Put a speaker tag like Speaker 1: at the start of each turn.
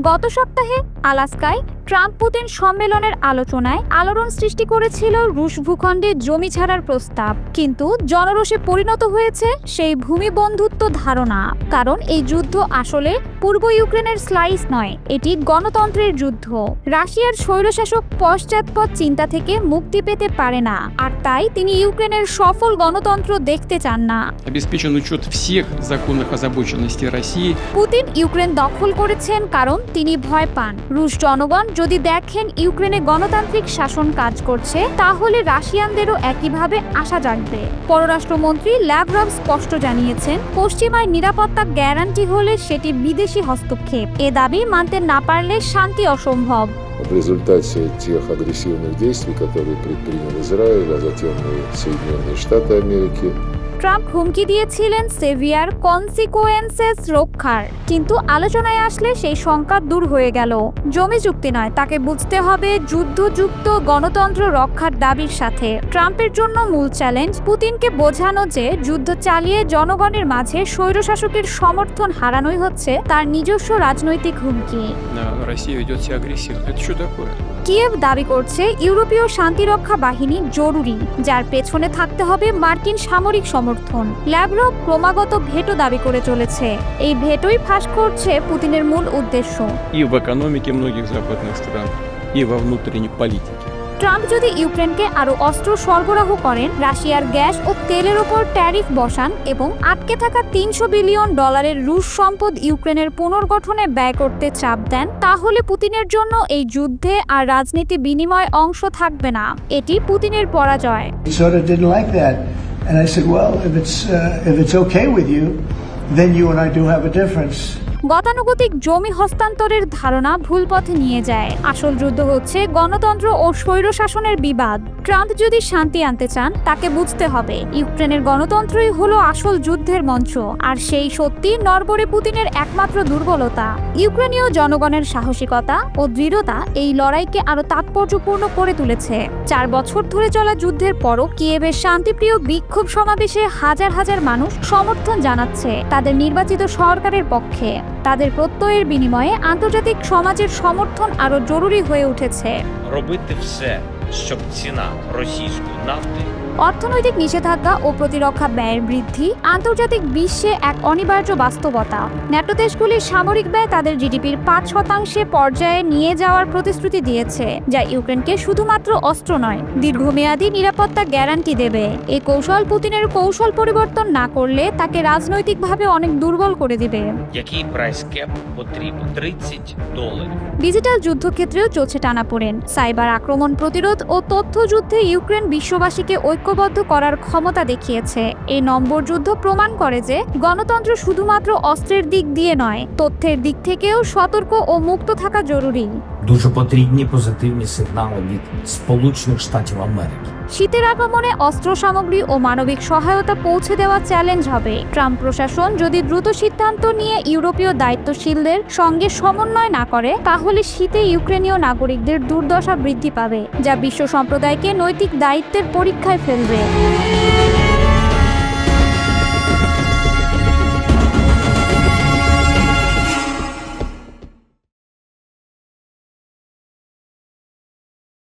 Speaker 1: গত সপ্তাহে আলাস্কায় Trump Putin সম্মেলনের আলোচনায় আলোড়ন সৃষ্টি করেছিল রুশ ভূখণ্ডে জমি ছাড়ার প্রস্তাব, কিন্তু জনরোষে পরিণত হয়েছে সেই ভূমি বন্ধুত্ব ধারণা। কারণ এই যুদ্ধ আসলে পূর্ব ইউক্রেনের স্লাইস নয়, এটি গণতন্ত্রের যুদ্ধ। রাশিয়ার স্বৈরশাসক পশ্চাৎপদ চিন্তা থেকে মুক্তি পেতে পারে না, আর তাই তিনি ইউক্রেনের সফল গণতন্ত্র দেখতে চান না। পুতিন ইউক্রেন দখল করেছেন কারণ তিনি ভয় পান। রুশ জনগণ যদি দেখেন ইউক্রেনে গণতান্ত্রিক শাসন কাজ করছে, তাহলে রাশিয়ানদেরও একইভাবে আশা জাগবে। পররাষ্ট্রমন্ত্রী ল্যাভরভ স্পষ্ট জানিয়েছেন, পশ্চিমায় নিরাপত্তা গ্যারান্টি হলে সেটি বিদেশি হস্তক্ষেপ। এ দাবি মানতে না পারলে শান্তি অসম্ভব।
Speaker 2: В результате тех агрессивных действий, которые предпринял Израиль, а затем и Соединенные Штаты Америки,
Speaker 1: ট্রাম্প হুমকি দিয়েছিলেন সেভিয়ার কনসিকুয়েন্সেস রক্ষার, কিন্তু আলোচনায় আসলে সেই শঙ্কা দূর হয়ে গেল। জমি চুক্তি নয়, তাকে বুঝতে হবে যুদ্ধযুক্ত গণতন্ত্র রক্ষার দাবির সাথে। ট্রাম্পের জন্য মূল চ্যালেঞ্জ পুতিনকে বোঝানো যে যুদ্ধ চালিয়ে জনগণের মাঝে স্বৈরশাসকের সমর্থন হারানোই হচ্ছে তার নিজস্ব রাজনৈতিক হুমকি। কিয়েভ দাবি করছে ইউরোপীয় শান্তিরক্ষা বাহিনী জরুরি, যার পেছনে থাকতে হবে মার্কিন সামরিক সমর্থন। ল্যাভরভ ক্রমাগত ভেটো দাবি করে চলেছে, এই ভেটোই ফাঁস করছে পুতিনের মূল উদ্দেশ্য। ট্রাম্প যদি ইউক্রেনকে আরো অস্ত্র সরবরাহ করেন, রাশিয়ার গ্যাস ও তেলের ওপর ট্যারিফ বসান এবং আটকে থাকা $300 বিলিয়ন রুশ সম্পদ ইউক্রেনের পুনর্গঠনে ব্যয় করতে চাপ দেন, তাহলে পুতিনের জন্য এই যুদ্ধে আর রাজনীতি বিনিময় অংশ থাকবে না। এটি পুতিনের পরাজয়।
Speaker 3: And I said, well, if it's okay with you, then you and I do have a difference.
Speaker 1: গতানুগতিক জমি হস্তান্তরের ধারণা ভুল পথে নিয়ে যায়। আসল যুদ্ধ হচ্ছে গণতন্ত্র ও স্বৈরশাসনের বিবাদ। ট্রাম্প যদি শান্তি আনতে চান, তাকে বুঝতে হবে ইউক্রেনের গণতন্ত্রই হলো আসল যুদ্ধের মঞ্চ, আর সেই সত্যি নড়বড়ে পুতিনের একমাত্র দুর্বলতা। ইউক্রেনীয় জনগণের সাহসিকতা ও দৃঢ়তা এই লড়াইকে আরো তাৎপর্যপূর্ণ করে তুলেছে। 4 বছর ধরে চলা যুদ্ধের পরও কিয়েভের শান্তিপ্রিয় বিক্ষোভ সমাবেশে হাজার হাজার মানুষ সমর্থন জানাচ্ছে তাদের নির্বাচিত সরকারের পক্ষে। তাদের প্রত্যয়ের বিনিময়ে আন্তর্জাতিক সমাজের সমর্থন আরো জরুরি হয়ে উঠেছে। অর্থনৈতিক নিষেধাজ্ঞা ও প্রতিরক্ষা ব্যয়ের বৃদ্ধি আন্তর্জাতিক বিশ্বে এক অনিবার্য বাস্তবতা। ন্যাটো দেশগুলির সামরিক ব্যয় তাদের জিডিপির 5% পর্যায়ে নিয়ে যাওয়ার প্রতিশ্রুতি দিয়েছে, যা ইউক্রেনকে শুধুমাত্র অস্ত্র নয়, দীর্ঘমেয়াদী নিরাপত্তা গ্যারান্টি দেবে। এই কৌশল পুতিনের কৌশল পরিবর্তন না করলে তাকে রাজনৈতিকভাবে অনেক দুর্বল করে দিবে। ডিজিটাল যুদ্ধক্ষেত্রেও চলছে টানাপোড়েন। সাইবার আক্রমণ প্রতিরোধ ও তথ্য যুদ্ধে ইউক্রেন বিশ্ববাসীকে ঐক্যবদ্ধ করার ক্ষমতা দেখিয়েছে। এই নম্বর যুদ্ধ প্রমাণ করে যে গণতন্ত্র শুধুমাত্র অস্ত্রের দিক দিয়ে নয়, তথ্যের দিক থেকেও সতর্ক ও মুক্ত থাকা জরুরি।
Speaker 4: Дуже потрібні позитивні сигнали від Сполучених Штатів Америки.
Speaker 1: শীতের আগমনে অস্ত্র সামগ্রী ও মানবিক সহায়তা পৌঁছে দেওয়া চ্যালেঞ্জ হবে। ট্রাম্প প্রশাসন যদি দ্রুত সিদ্ধান্ত নিয়ে ইউরোপীয় দায়িত্বশীলদের সঙ্গে সমন্বয় না করে, তাহলে শীতে ইউক্রেনীয় নাগরিকদের দুর্দশা বৃদ্ধি পাবে, যা বিশ্ব সম্প্রদায়কে নৈতিক দায়িত্বের পরীক্ষায় ফেলবে।